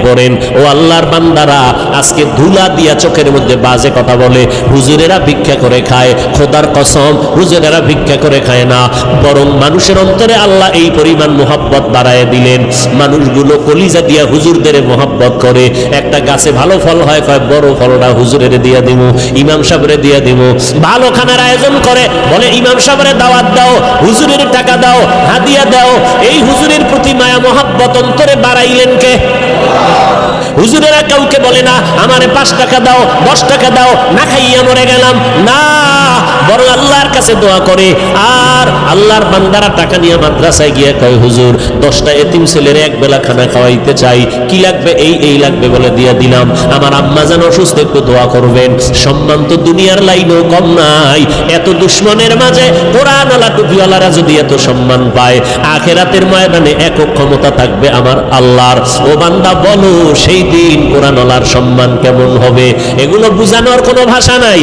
করেন। ও আল্লাহর বান্দারা, আজকে ধুলা দিয়া চোখের মধ্যে বাজে কথা বলে, হুজুরেরা ভিক্ষা করে খায়। খোদার কসম, হুজুরেরা ভিক্ষা করে খায় না, বরং মানুষের অন্তরে আল্লাহ এই পরিমাণ মোহাব্বত বাড়ায় দিলেন, মানুষগুলো কলিজা দিয়া হুজুরদের মোহাব্বত করে। একটা গাছে ভালো ফল হয়, কয় বড় ফলটা হুজুরের দিয়া দিব, ইমাম সাহেবের দিয়া দিব। ভালো খানার আয়োজন করে, বলে ইমাম সাহেবের দাওয়াত দাও, হুজুরের টাকা দাও, হাদিয়া দাও। এই হুজুরের প্রতি মায়া মোহাব্বত অন্তরে বাড়াইলেন কে? হুজুরেরা কাউকে বলে না আমারে 5 টাকা দাও, 10 টাকা দাও, না খাইয়া মরে গেলাম, না, বরং আল্লাহর কাছে দোয়া করে। আর আল্লাহর বান্দারা টাকা নিয়ে মাদ্রাসায় গিয়ে কয়, হুজুর 10টা এতিম ছেলের এক বেলা খানা খাওয়াইতে চাই, কি লাগবে? এই লাগবে বলে দিয়া দিলাম। আমার আম্মা যেন অসুস্থ, একটু দোয়া করবেন। সম্মান তো দুনিয়ার লাইনেও কম নাই। এত দুশ্মনের মাঝে কোরআনওয়ালা টুপিওয়ালারা যদি এত সম্মান পায়, আখেরাতের ময়দানে একক ক্ষমতা থাকবে আমার আল্লাহর। ও বান্দা, বলো সেই দিন কোরআনওয়ালার সম্মান কেমন হবে? এগুলো বুঝানোর কোনো ভাষা নাই।